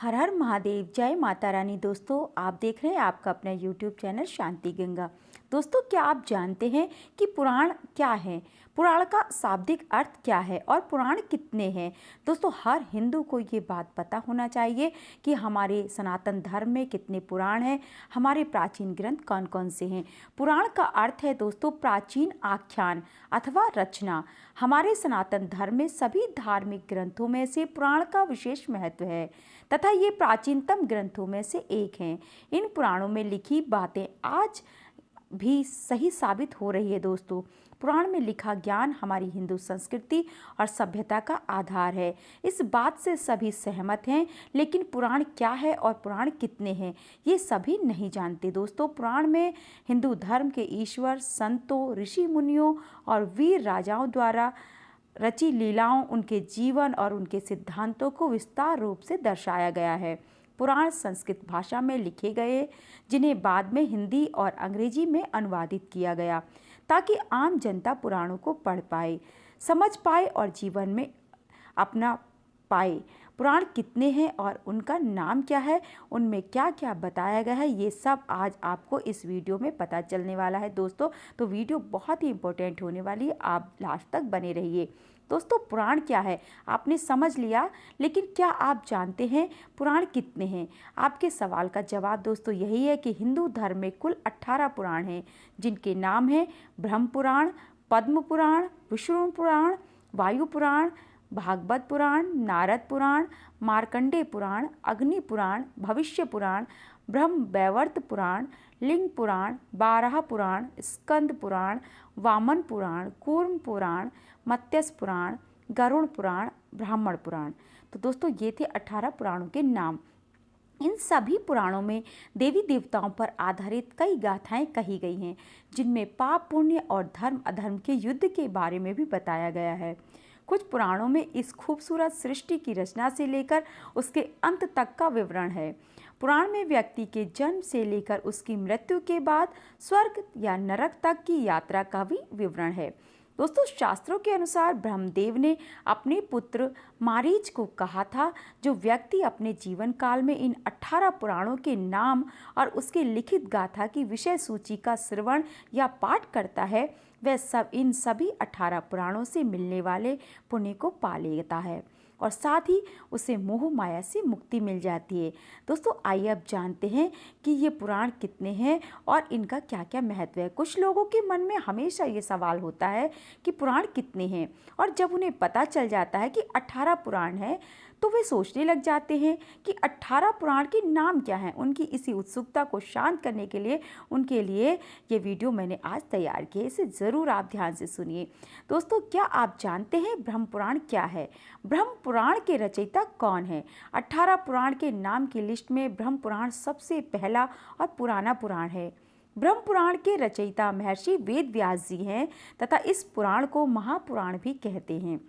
हर हर महादेव, जय माता रानी। दोस्तों, आप देख रहे हैं आपका अपना यूट्यूब चैनल शांति गंगा। दोस्तों, क्या आप जानते हैं कि पुराण क्या है? पुराण का शाब्दिक अर्थ क्या है और पुराण कितने हैं? दोस्तों, हर हिंदू को ये बात पता होना चाहिए कि हमारे सनातन धर्म में कितने पुराण हैं, हमारे प्राचीन ग्रंथ कौन कौन से हैं। पुराण का अर्थ है दोस्तों प्राचीन आख्यान अथवा रचना। हमारे सनातन धर्म में सभी धार्मिक ग्रंथों में से पुराण का विशेष महत्व है तथा ये प्राचीनतम ग्रंथों में से एक हैं। इन पुराणों में लिखी बातें आज भी सही साबित हो रही है। दोस्तों, पुराण में लिखा ज्ञान हमारी हिंदू संस्कृति और सभ्यता का आधार है। इस बात से सभी सहमत हैं, लेकिन पुराण क्या है और पुराण कितने हैं ये सभी नहीं जानते। दोस्तों, पुराण में हिंदू धर्म के ईश्वर, संतों, ऋषि मुनियों और वीर राजाओं द्वारा रची लीलाओं, उनके जीवन और उनके सिद्धांतों को विस्तार रूप से दर्शाया गया है। पुराण संस्कृत भाषा में लिखे गए, जिन्हें बाद में हिंदी और अंग्रेजी में अनुवादित किया गया ताकि आम जनता पुराणों को पढ़ पाए, समझ पाए और जीवन में अपना पाए। पुराण कितने हैं और उनका नाम क्या है, उनमें क्या क्या बताया गया है, ये सब आज आपको इस वीडियो में पता चलने वाला है। दोस्तों, तो वीडियो बहुत ही इम्पोर्टेंट होने वाली है, आप लास्ट तक बने रहिए। दोस्तों, पुराण क्या है आपने समझ लिया, लेकिन क्या आप जानते हैं पुराण कितने हैं? आपके सवाल का जवाब दोस्तों यही है कि हिंदू धर्म में कुल 18 पुराण हैं, जिनके नाम हैं ब्रह्म पुराण, पद्म पुराण, विष्णु पुराण, वायु पुराण, भागवत पुराण, नारद पुराण, मार्कंडेय पुराण, अग्नि पुराण, भविष्य पुराण, ब्रह्म वैवर्त पुराण, लिंग पुराण, बारह पुराण, स्कंद पुराण, वामन पुराण, कूर्म पुराण, मत्स्य पुराण, गरुड़ पुराण, ब्राह्मण पुराण। तो दोस्तों, ये थे 18 पुराणों के नाम। इन सभी पुराणों में देवी देवताओं पर आधारित कई गाथाएं कही गई हैं, जिनमें पाप पुण्य और धर्म अधर्म के युद्ध के बारे में भी बताया गया है। कुछ पुराणों में इस खूबसूरत सृष्टि की रचना से लेकर उसके अंत तक का विवरण है। पुराण में व्यक्ति के जन्म से लेकर उसकी मृत्यु के बाद स्वर्ग या नरक तक की यात्रा का भी विवरण है। दोस्तों, शास्त्रों के अनुसार ब्रह्मदेव ने अपने पुत्र मारीच को कहा था, जो व्यक्ति अपने जीवन काल में इन 18 पुराणों के नाम और उसके लिखित गाथा की विषय सूची का श्रवण या पाठ करता है, वह इन सभी 18 पुराणों से मिलने वाले पुण्य को पा लेता है और साथ ही उसे मोह माया से मुक्ति मिल जाती है। दोस्तों, आइए अब जानते हैं कि ये पुराण कितने हैं और इनका क्या क्या महत्व है। कुछ लोगों के मन में हमेशा ये सवाल होता है कि पुराण कितने हैं, और जब उन्हें पता चल जाता है कि 18 पुराण हैं तो वे सोचने लग जाते हैं कि 18 पुराण के नाम क्या हैं। उनकी इसी उत्सुकता को शांत करने के लिए उनके लिए ये वीडियो मैंने आज तैयार की है, इसे ज़रूर आप ध्यान से सुनिए। दोस्तों, क्या आप जानते हैं ब्रह्म पुराण क्या है? ब्रह्म पुराण के रचयिता कौन है? 18 पुराण के नाम की लिस्ट में ब्रह्म पुराण सबसे पहला और पुराना पुराण है। ब्रह्म पुराण के रचयिता महर्षि वेद व्यास जी हैं तथा इस पुराण को महापुराण भी कहते हैं।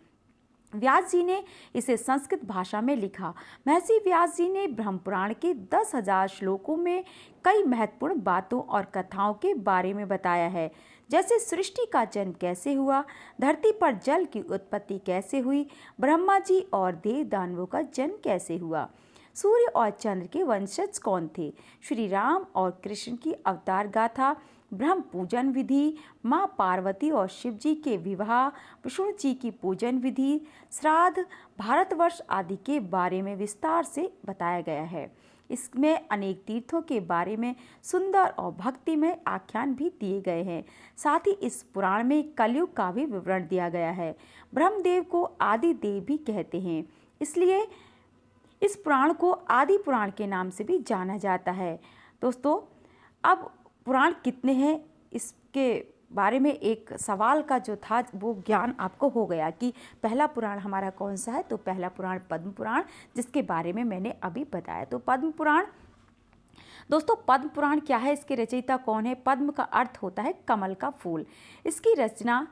व्यास जी ने इसे संस्कृत भाषा में लिखा। महर्षि व्यास जी ने ब्रह्म पुराण के 10,000 श्लोकों में कई महत्वपूर्ण बातों और कथाओं के बारे में बताया है, जैसे सृष्टि का जन्म कैसे हुआ, धरती पर जल की उत्पत्ति कैसे हुई, ब्रह्मा जी और देव दानवों का जन्म कैसे हुआ, सूर्य और चंद्र के वंशज कौन थे, श्री राम और कृष्ण की अवतार गाथा, ब्रह्म पूजन विधि, माँ पार्वती और शिव जी के विवाह, विष्णु जी की पूजन विधि, श्राद्ध, भारतवर्ष आदि के बारे में विस्तार से बताया गया है। इसमें अनेक तीर्थों के बारे में सुंदर और भक्तिमय आख्यान भी दिए गए हैं। साथ ही इस पुराण में कलयुग का भी विवरण दिया गया है। ब्रह्मदेव को आदि देव भी कहते हैं, इसलिए इस पुराण को आदि पुराण के नाम से भी जाना जाता है। दोस्तों, अब पुराण कितने हैं इसके बारे में एक सवाल का जो था वो ज्ञान आपको हो गया कि पहला पुराण हमारा कौन सा है। तो पहला पुराण पद्म पुराण, जिसके बारे में मैंने अभी बताया। तो पद्म पुराण, दोस्तों पद्म पुराण क्या है, इसके रचयिता कौन है? पद्म का अर्थ होता है कमल का फूल। इसकी रचना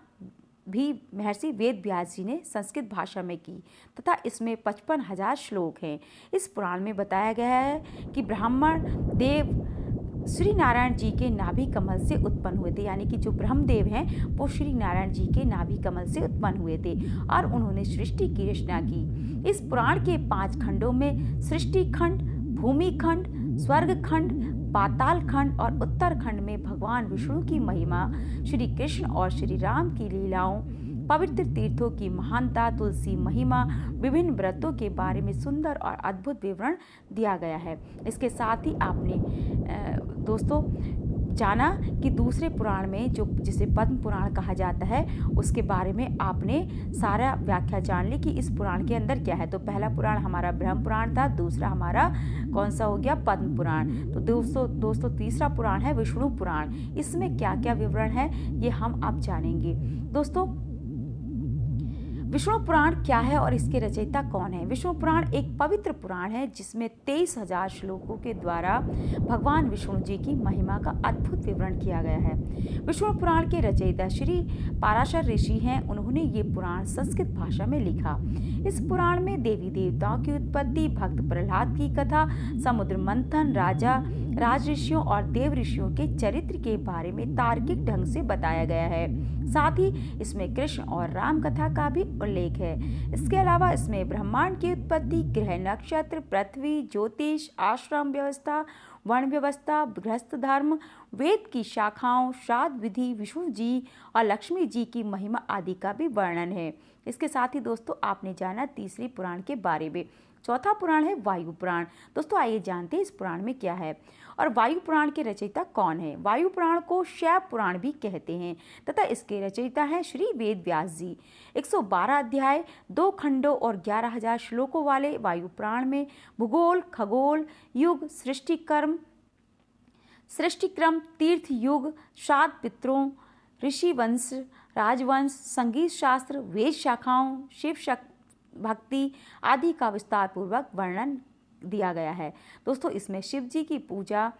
भी महर्षि वेद व्यास जी ने संस्कृत भाषा में की तथा इसमें 55,000 श्लोक हैं। इस पुराण में बताया गया है कि ब्राह्मण देव श्री नारायण जी के नाभि कमल से उत्पन्न हुए थे, यानी कि जो ब्रह्मदेव हैं वो श्री नारायण जी के नाभि कमल से उत्पन्न हुए थे और उन्होंने सृष्टि की रचना की। इस पुराण के 5 खंडों में सृष्टि खंड, भूमि खंड, स्वर्ग खंड, पाताल खंड और उत्तरखंड में भगवान विष्णु की महिमा, श्री कृष्ण और श्री राम की लीलाओं, पवित्र तीर्थों की महानता, तुलसी महिमा, विभिन्न व्रतों के बारे में सुंदर और अद्भुत विवरण दिया गया है। इसके साथ ही आपने दोस्तों जाना कि दूसरे पुराण में जो जिसे पद्म पुराण कहा जाता है उसके बारे में आपने सारा व्याख्या जान ली कि इस पुराण के अंदर क्या है। तो पहला पुराण हमारा ब्रह्म पुराण था, दूसरा हमारा कौन सा हो गया, पद्म पुराण। तो दोस्तों तीसरा पुराण है विष्णु पुराण। इसमें क्या क्या विवरण है ये हम अब जानेंगे। दोस्तों विष्णु पुराण क्या है और इसके रचयिता कौन है। विष्णु पुराण एक पवित्र पुराण है जिसमें 23,000 श्लोकों के द्वारा भगवान विष्णु जी की महिमा का अद्भुत विवरण किया गया है। विष्णु पुराण के रचयिता श्री पाराशर ऋषि हैं। उन्होंने ये पुराण संस्कृत भाषा में लिखा। इस पुराण में देवी देवताओं की उत्पत्ति, भक्त प्रहलाद की कथा, समुद्र मंथन, राजा राज ऋषियों और देव ऋषियों के चरित्र के बारे में तार्किक ढंग से बताया गया है। साथ ही इसमें कृष्ण और राम कथा का भी उल्लेख है। इसके अलावा इसमें ब्रह्मांड की उत्पत्ति, ग्रह नक्षत्र, पृथ्वी, ज्योतिष, आश्रम व्यवस्था, वर्ण व्यवस्था, गृहस्थ धर्म, वेद की शाखाओं, श्राद्ध विधि, विष्णु जी और लक्ष्मी जी की महिमा आदि का भी वर्णन है। इसके साथ ही दोस्तों आपने जाना तीसरी पुराण के बारे में। चौथा पुराण है वायु पुराण। दोस्तों आइए जानते हैं इस पुराण में क्या है और वायु पुराण के रचयिता कौन है। वायु पुराण को शैव पुराण भी कहते हैं तथा इसके रचयिता हैं श्री वेद व्यास जी। 112 अध्याय, 2 खंडों और 11,000 श्लोकों वाले वायु पुराण में भूगोल, खगोल, युग, सृष्टिक्रम, तीर्थ युग, श्राद्ध पितरों, ऋषि वंश, राजवंश, संगीत शास्त्र, वेद शाखाओं, शिव भक्ति आदि का विस्तार पूर्वक वर्णन दिया गया है। दोस्तों इसमें शिव जी की पूजा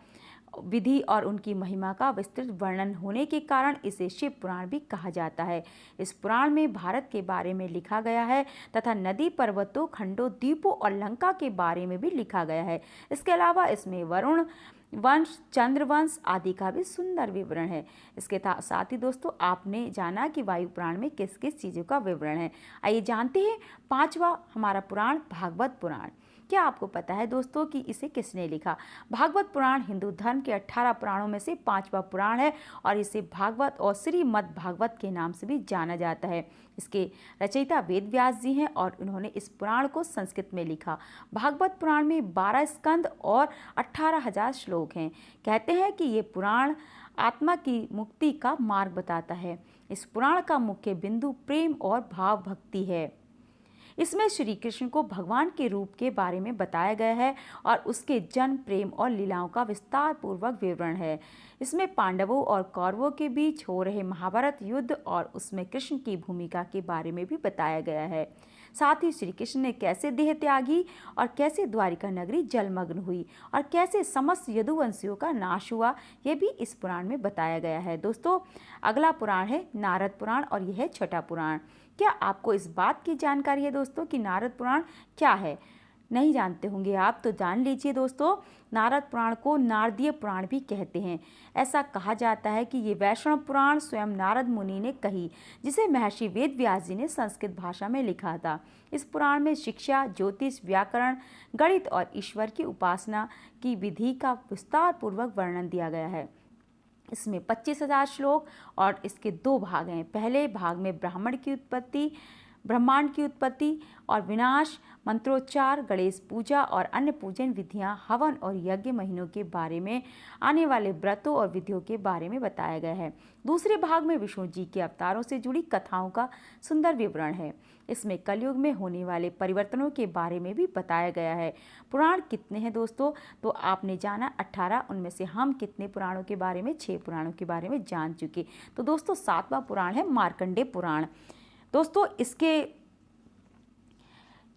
विधि और उनकी महिमा का विस्तृत वर्णन होने के कारण इसे शिव पुराण भी कहा जाता है। इस पुराण में भारत के बारे में लिखा गया है तथा नदी, पर्वतों, खंडों, द्वीपों और लंका के बारे में भी लिखा गया है। इसके अलावा इसमें वरुण वंश, चंद्रवंश आदि का भी सुंदर विवरण है। इसके साथ ही दोस्तों आपने जाना कि वायु पुराण में किस किस चीज़ों का विवरण है। आइए जानते हैं पांचवा हमारा पुराण भागवत पुराण। क्या आपको पता है दोस्तों कि इसे किसने लिखा। भागवत पुराण हिंदू धर्म के 18 पुराणों में से 5वां पुराण है और इसे भागवत और श्रीमद् भागवत के नाम से भी जाना जाता है। इसके रचयिता वेद व्यास जी हैं और उन्होंने इस पुराण को संस्कृत में लिखा। भागवत पुराण में 12 स्कंद और 18,000 श्लोक हैं। कहते हैं कि ये पुराण आत्मा की मुक्ति का मार्ग बताता है। इस पुराण का मुख्य बिंदु प्रेम और भाव भक्ति है। इसमें श्री कृष्ण को भगवान के रूप के बारे में बताया गया है और उसके जन्म, प्रेम और लीलाओं का विस्तार पूर्वक विवरण है। इसमें पांडवों और कौरवों के बीच हो रहे महाभारत युद्ध और उसमें कृष्ण की भूमिका के बारे में भी बताया गया है। साथ ही श्री कृष्ण ने कैसे देह त्यागी और कैसे द्वारिका नगरी जलमग्न हुई और कैसे समस्त यदुवंशियों का नाश हुआ, यह भी इस पुराण में बताया गया है। दोस्तों अगला पुराण है नारद पुराण और यह है छठा पुराण। क्या आपको इस बात की जानकारी है दोस्तों कि नारद पुराण क्या है? नहीं जानते होंगे आप, तो जान लीजिए दोस्तों। नारद पुराण को नारदीय पुराण भी कहते हैं। ऐसा कहा जाता है कि ये वैष्णव पुराण स्वयं नारद मुनि ने कही, जिसे महर्षि वेद व्यास जी ने संस्कृत भाषा में लिखा था। इस पुराण में शिक्षा, ज्योतिष, व्याकरण, गणित और ईश्वर की उपासना की विधि का विस्तार पूर्वक वर्णन दिया गया है। इसमें 25,000 श्लोक और इसके 2 भाग हैं। पहले भाग में ब्रह्मांड की उत्पत्ति और विनाश, मंत्रोच्चार, गणेश पूजा और अन्य पूजन विधियां, हवन और यज्ञ, महीनों के बारे में, आने वाले व्रतों और विधियों के बारे में बताया गया है। दूसरे भाग में विष्णु जी के अवतारों से जुड़ी कथाओं का सुंदर विवरण है। इसमें कलयुग में होने वाले परिवर्तनों के बारे में भी बताया गया है। पुराण कितने हैं दोस्तों? तो आपने जाना 18, उनमें से हम कितने पुराणों के बारे में, 6 पुराणों के बारे में जान चुके। तो दोस्तों 7वां पुराण है मार्कंडेय पुराण। दोस्तों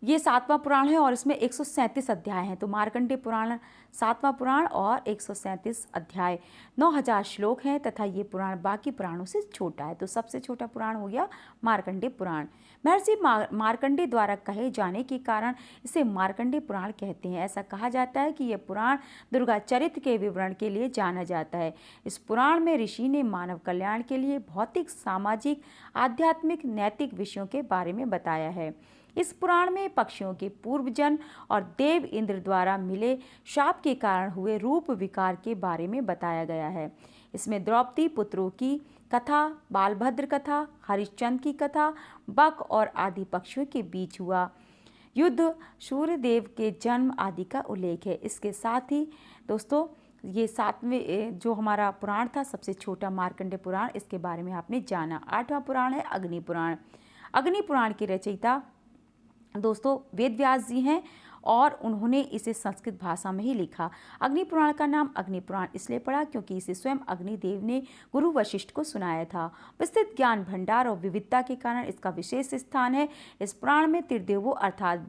ये 7वां पुराण है और इसमें 137 अध्याय हैं। तो मार्कंडेय पुराण 7वां पुराण और 137 अध्याय, 9000 श्लोक हैं तथा ये पुराण बाकी पुराणों से छोटा है। तो सबसे छोटा पुराण हो गया मार्कंडेय पुराण। महर्षि मार्कंडेय द्वारा कहे जाने के कारण इसे मार्कंडेय पुराण कहते हैं। ऐसा कहा जाता है कि यह पुराण दुर्गा चरित्र के विवरण के लिए जाना जाता है। इस पुराण में ऋषि ने मानव कल्याण के लिए भौतिक, सामाजिक, आध्यात्मिक, नैतिक विषयों के बारे में बताया है। इस पुराण में पक्षियों के पूर्वजन्म और देव इंद्र द्वारा मिले शाप के कारण हुए रूप विकार के बारे में बताया गया है। इसमें द्रौपदी पुत्रों की कथा, बालभद्र कथा, हरिश्चंद्र की कथा, बक और आदि पक्षियों के बीच हुआ युद्ध, सूर्यदेव के जन्म आदि का उल्लेख है। इसके साथ ही दोस्तों ये 7वें जो हमारा पुराण था, सबसे छोटा मार्कंडेय पुराण, इसके बारे में आपने जाना। 8वां पुराण है अग्नि पुराण। अग्नि पुराण की रचयिता दोस्तों वेद व्यास जी हैं और उन्होंने इसे संस्कृत भाषा में ही लिखा। अग्नि पुराण का नाम अग्नि पुराण इसलिए पड़ा क्योंकि इसे स्वयं अग्निदेव ने गुरु वशिष्ठ को सुनाया था। विस्तृत ज्ञान भंडार और विविधता के कारण इसका विशेष स्थान है। इस पुराण में त्रिदेवों अर्थात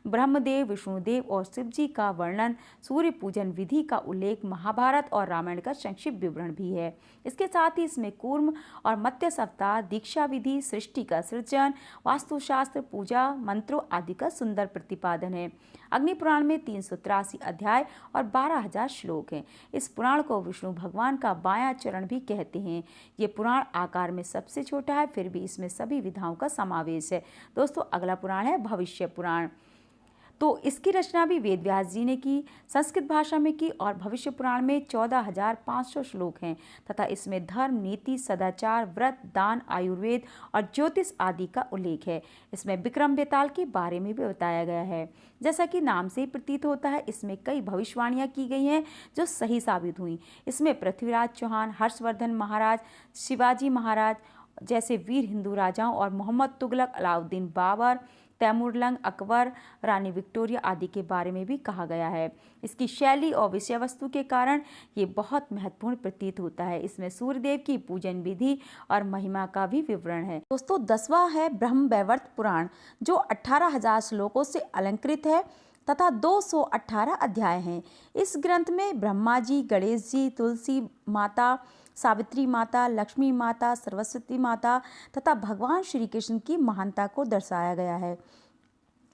ब्रह्मदेव, विष्णुदेव और शिव जी का वर्णन, सूर्य पूजन विधि का उल्लेख, महाभारत और रामायण का संक्षिप्त विवरण भी है। इसके साथ ही इसमें कूर्म और मत्स्य सप्ताह, दीक्षा विधि, सृष्टि का सृजन, वास्तुशास्त्र, पूजा, मंत्रों आदि का सुंदर प्रतिपादन है। अग्नि पुराण में 383 अध्याय और 12,000 श्लोक हैं। इस पुराण को विष्णु भगवान का बायां चरण भी कहते हैं। ये पुराण आकार में सबसे छोटा है, फिर भी इसमें सभी विधाओं का समावेश है। दोस्तों अगला पुराण है भविष्य पुराण। तो इसकी रचना भी वेद व्यास जी ने की, संस्कृत भाषा में की और भविष्य पुराण में 14,500 श्लोक हैं तथा इसमें धर्म, नीति, सदाचार, व्रत, दान, आयुर्वेद और ज्योतिष आदि का उल्लेख है। इसमें विक्रम बेताल के बारे में भी बताया गया है। जैसा कि नाम से ही प्रतीत होता है, इसमें कई भविष्यवाणियाँ की गई हैं जो सही साबित हुई। इसमें पृथ्वीराज चौहान, हर्षवर्धन महाराज, शिवाजी महाराज जैसे वीर हिंदू राजाओं और मोहम्मद तुगलक, अलाउद्दीन बाबर, तैमूरलंग, अकबर, रानी विक्टोरिया आदि के बारे में भी कहा गया है। इसकी शैली और विषय वस्तु के कारण ये बहुत महत्वपूर्ण प्रतीत होता है। इसमें सूर्यदेव की पूजन विधि और महिमा का भी विवरण है। दोस्तों 10वां है ब्रह्म वैवर्त पुराण, जो 18,000 श्लोकों से अलंकृत है तथा 218 अध्याय हैं। इस ग्रंथ में ब्रह्मा जी, गणेश जी, तुलसी माता, सावित्री माता, लक्ष्मी माता, सरस्वती माता तथा भगवान श्री कृष्ण की महानता को दर्शाया गया है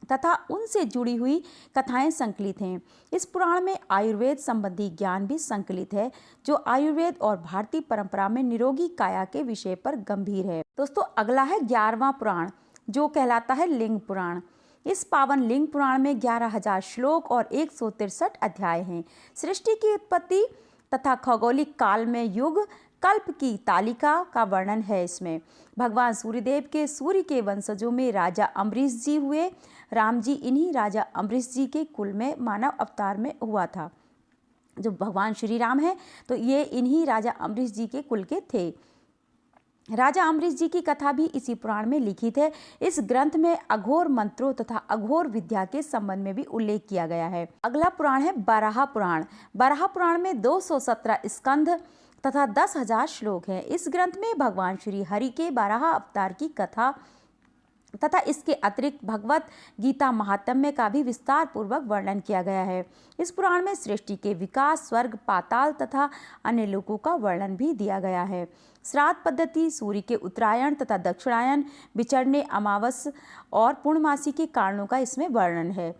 तथा उनसे जुड़ी हुई कथाएं संकलित हैं। इस पुराण में आयुर्वेद संबंधी ज्ञान भी संकलित है, जो आयुर्वेद और भारतीय परंपरा में निरोगी काया के विषय पर गंभीर है। दोस्तों अगला है 11वां पुराण, जो कहलाता है लिंग पुराण। इस पावन लिंग पुराण में 11,000 श्लोक और 163 अध्याय हैं। सृष्टि की उत्पत्ति तथा खगोलिक काल में युग कल्प की तालिका का वर्णन है। इसमें भगवान सूर्यदेव के सूर्य के वंशजों में राजा अम्बरीश जी हुए। राम जी इन्हीं राजा अम्बरीश जी के कुल में मानव अवतार में हुआ था। जो भगवान श्री राम है तो ये इन्हीं राजा अम्बरीश जी के कुल के थे। राजा अम्बरीश जी की कथा भी इसी पुराण में लिखित है। इस ग्रंथ में अघोर मंत्रों तथा अघोर विद्या के संबंध में भी उल्लेख किया गया है। अगला पुराण है बराह पुराण। बराह पुराण में 217 स्कंध तथा 10,000 श्लोक हैं। इस ग्रंथ में भगवान श्री हरि के बारह अवतार की कथा तथा इसके अतिरिक्त भगवत गीता महात्म्य का भी विस्तार पूर्वक वर्णन किया गया है। इस पुराण में सृष्टि के विकास, स्वर्ग, पाताल तथा अन्य लोकों का वर्णन भी दिया गया है। श्राद्ध पद्धति, सूर्य के उत्तरायण तथा दक्षिणायन, विचरने, अमावस और पूर्णमासी के कारणों का इसमें वर्णन है।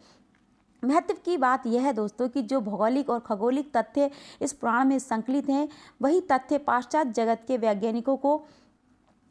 महत्व की बात यह है दोस्तों कि जो भौगोलिक और खगोलिक तथ्य इस पुराण में संकलित हैं, वही तथ्य पाश्चात्य जगत के वैज्ञानिकों को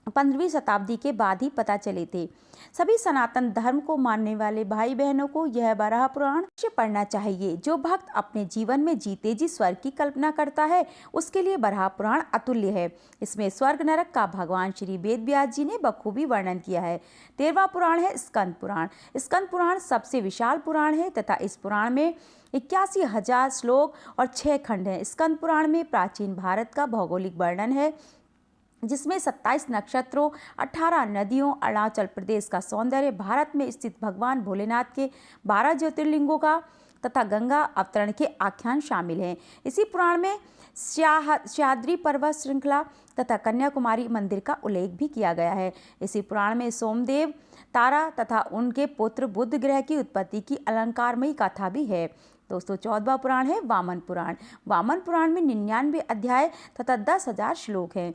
15वीं शताब्दी के बाद ही पता चले थे। सभी सनातन धर्म को मानने वाले भाई बहनों को यह बराह पुराण पढ़ना चाहिए। जो भक्त अपने जीवन में जीते जी स्वर्ग की कल्पना करता है, उसके लिए बराह पुराण अतुल्य है। इसमें स्वर्ग नरक का भगवान श्री वेद व्यास जी ने बखूबी वर्णन किया है। 13वां पुराण है स्कंद पुराण। स्कंद पुराण सबसे विशाल पुराण है तथा इस पुराण में 81,000 श्लोक और 6 खंड हैं। स्कंद पुराण में प्राचीन भारत का भौगोलिक वर्णन है, जिसमें 27 नक्षत्रों, 18 नदियों, अरुणाचल प्रदेश का सौंदर्य, भारत में स्थित भगवान भोलेनाथ के 12 ज्योतिर्लिंगों का तथा गंगा अवतरण के आख्यान शामिल हैं। इसी पुराण में सह्याद्री पर्वत श्रृंखला तथा कन्याकुमारी मंदिर का उल्लेख भी किया गया है। इसी पुराण में सोमदेव तारा तथा उनके पुत्र बुध ग्रह की उत्पत्ति की अलंकारमयी कथा भी है। दोस्तों 14वां पुराण है वामन पुराण। वामन पुराण में 99 अध्याय तथा 10,000 श्लोक हैं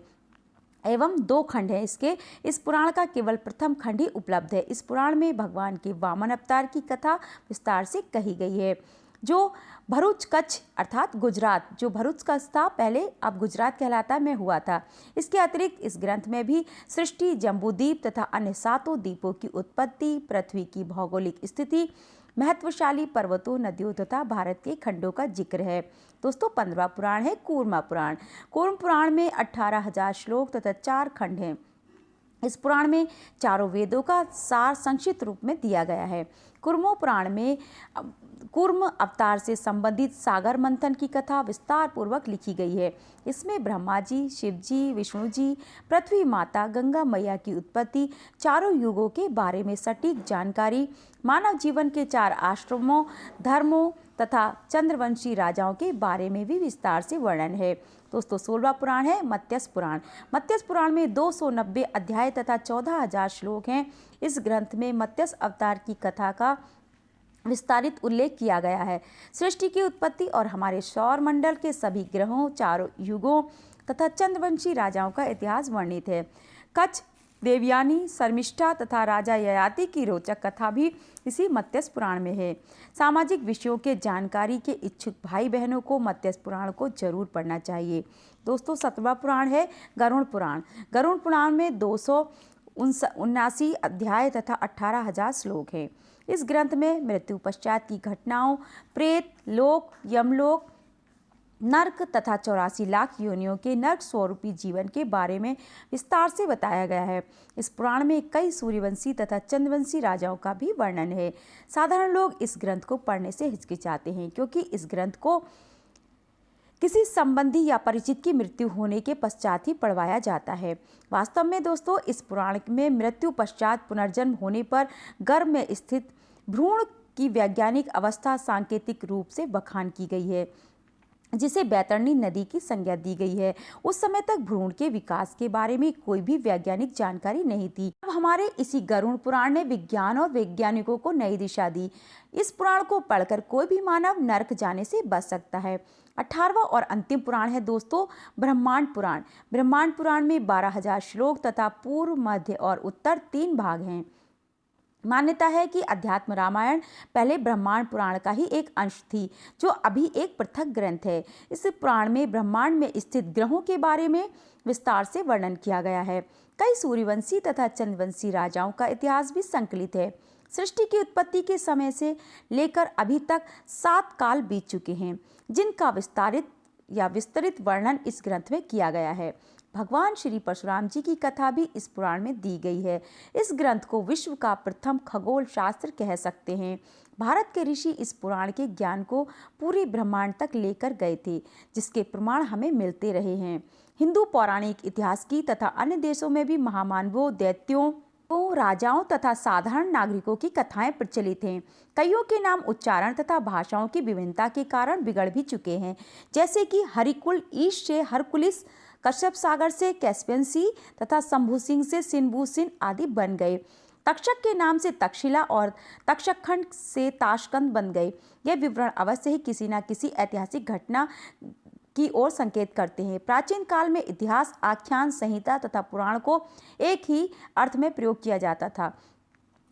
एवं 2 खंड हैं। इस पुराण का केवल प्रथम खंड ही उपलब्ध है। इस पुराण में भगवान के वामन अवतार की कथा विस्तार से कही गई है। जो भरूच कच्छ अर्थात गुजरात, जो भरूच कच्छ था पहले अब गुजरात कहलाता में हुआ था। इसके अतिरिक्त इस ग्रंथ में भी सृष्टि, जम्बूद्वीप तथा अन्य 7 द्वीपों की उत्पत्ति, पृथ्वी की भौगोलिक स्थिति, महत्वशाली पर्वतों, नदियों तथा भारत के खंडों का जिक्र है। दोस्तों 15वां पुराण है कूर्म पुराण। कूर्म पुराण में 18,000 श्लोक तथा 4 खंड हैं। इस पुराण में चारों वेदों का सार संक्षिप्त रूप में दिया गया है। कूर्मो पुराण में कूर्म अवतार से संबंधित सागर मंथन की कथा विस्तार पूर्वक लिखी गई है। इसमें ब्रह्मा जी, शिव जी, विष्णु जी, पृथ्वी माता, गंगा मैया की उत्पत्ति, चारों युगों के बारे में सटीक जानकारी, मानव जीवन के 4 आश्रमों, धर्मों तथा चंद्रवंशी राजाओं के बारे में भी विस्तार से वर्णन है। दोस्तों 16वां पुराण है मत्स्य पुराण। मत्स्य पुराण में 290 अध्याय तथा 14,000 श्लोक हैं। इस ग्रंथ में मत्स्य अवतार की कथा का विस्तारित उल्लेख किया गया है। सृष्टि की उत्पत्ति और हमारे सौर मंडल के सभी ग्रहों, चारों युगों तथा चंद्रवंशी राजाओं का इतिहास वर्णित है। कच्छ, देवयानी, शर्मिष्ठा तथा राजा ययाति की रोचक कथा भी इसी मत्स्य पुराण में है। सामाजिक विषयों के जानकारी के इच्छुक भाई बहनों को मत्स्य पुराण को जरूर पढ़ना चाहिए। दोस्तों 17वां पुराण है गरुड़ पुराण। गरुड़ पुराण में 279 अध्याय तथा 18,000 श्लोक हैं। इस ग्रंथ में मृत्यु पश्चात की घटनाओं, प्रेत लोक, यमलोक, नर्क तथा 84 लाख योनियों के नर्क स्वरूपी जीवन के बारे में विस्तार से बताया गया है। इस पुराण में कई सूर्यवंशी तथा चंद्रवंशी राजाओं का भी वर्णन है। साधारण लोग इस ग्रंथ को पढ़ने से हिचकिचाते हैं क्योंकि इस ग्रंथ को किसी संबंधी या परिचित की मृत्यु होने के पश्चात ही पढ़वाया जाता है। वास्तव में दोस्तों इस पुराण में मृत्यु पश्चात पुनर्जन्म होने पर गर्भ में स्थित भ्रूण की वैज्ञानिक अवस्था सांकेतिक रूप से बखान की गई है, जिसे बैतरणी नदी की संज्ञा दी गई है। उस समय तक भ्रूण के विकास के बारे में कोई भी वैज्ञानिक जानकारी नहीं थी। अब हमारे इसी गरुड़ पुराण ने विज्ञान और वैज्ञानिकों को नई दिशा दी। इस पुराण को पढ़कर कोई भी मानव नरक जाने से बच सकता है। 18वां और अंतिम पुराण है दोस्तों ब्रह्मांड पुराण। ब्रह्मांड पुराण में 12,000 श्लोक तथा पूर्व, मध्य और उत्तर 3 भाग हैं। मान्यता है कि अध्यात्म रामायण पहले ब्रह्मांड पुराण का ही एक अंश थी, जो अभी एक पृथक ग्रंथ है। इस पुराण में ब्रह्मांड में स्थित ग्रहों के बारे में विस्तार से वर्णन किया गया है। कई सूर्यवंशी तथा चंद्रवंशी राजाओं का इतिहास भी संकलित है। सृष्टि की उत्पत्ति के समय से लेकर अभी तक 7 काल बीत चुके हैं, जिनका विस्तृत वर्णन इस ग्रंथ में किया गया है। भगवान श्री परशुराम जी की कथा भी इस पुराण में दी गई है। इस ग्रंथ को विश्व का प्रथम खगोल शास्त्र कह सकते हैं। भारत के ऋषि इस पुराण के ज्ञान को पूरे ब्रह्मांड तक लेकर गए थे, जिसके प्रमाण हमें मिलते रहे हैं। हिंदू पौराणिक इतिहास की तथा अन्य देशों में भी महामानवों, दैत्यों, राजाओं तथा साधारण नागरिकों की कथाएं प्रचलित हैं। कईयों के नाम उच्चारण तथा भाषाओं की विभिन्नता के कारण बिगड़ भी चुके हैं, जैसे कि हरिकुल ईश से हरकुलिस, कश्यप सागर से कैस्पियन सी तथा शंभू सिंह से सिन्भू सिंह आदि बन गए। तक्षक के नाम से तक्षशिला और तक्षकखंड से ताशकंद बन गए। यह विवरण अवश्य ही किसी न किसी ऐतिहासिक घटना की ओर संकेत करते हैं। प्राचीन काल में इतिहास, आख्यान, संहिता तथा पुराण को एक ही अर्थ में प्रयोग किया जाता था।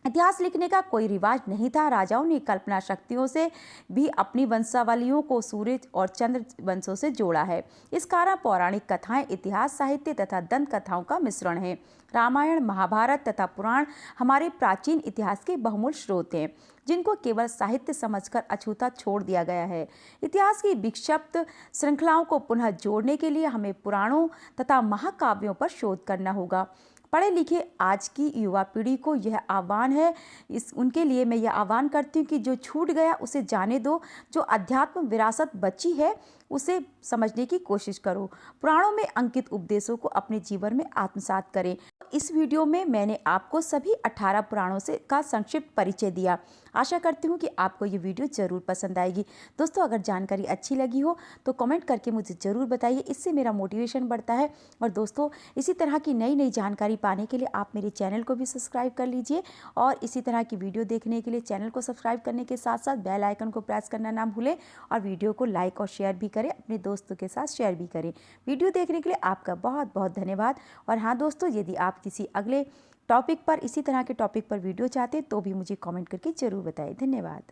इतिहास लिखने का कोई रिवाज नहीं था। राजाओं ने कल्पना शक्तियों से भी अपनी वंशावलियों को सूर्य और चंद्र वंशों से जोड़ा है। इस कारण पौराणिक कथाएं इतिहास, साहित्य तथा दंत कथाओं का मिश्रण है। रामायण, महाभारत तथा पुराण हमारे प्राचीन इतिहास के बहुमूल्य स्रोत हैं, जिनको केवल साहित्य समझकर अछूता छोड़ दिया गया है। इतिहास की विक्षिप्त श्रृंखलाओं को पुनः जोड़ने के लिए हमें पुराणों तथा महाकाव्यों पर शोध करना होगा। पढ़े लिखे आज की युवा पीढ़ी को यह आह्वान है, उनके लिए मैं यह आह्वान करती हूँ कि जो छूट गया उसे जाने दो, जो अध्यात्म विरासत बची है उसे समझने की कोशिश करो। पुराणों में अंकित उपदेशों को अपने जीवन में आत्मसात करें। इस वीडियो में मैंने आपको सभी 18 पुराणों का संक्षिप्त परिचय दिया। आशा करती हूँ कि आपको ये वीडियो ज़रूर पसंद आएगी। दोस्तों अगर जानकारी अच्छी लगी हो तो कमेंट करके मुझे ज़रूर बताइए, इससे मेरा मोटिवेशन बढ़ता है। और दोस्तों इसी तरह की नई नई जानकारी पाने के लिए आप मेरे चैनल को भी सब्सक्राइब कर लीजिए और इसी तरह की वीडियो देखने के लिए चैनल को सब्सक्राइब करने के साथ साथ बेल आइकन को प्रेस करना ना भूलें और वीडियो को लाइक और शेयर भी करें, अपने दोस्तों के साथ शेयर भी करें। वीडियो देखने के लिए आपका बहुत बहुत धन्यवाद। और हाँ दोस्तों, यदि आप किसी अगले टॉपिक पर, इसी तरह के टॉपिक पर वीडियो चाहते हैं तो भी मुझे कमेंट करके ज़रूर बताएं। धन्यवाद।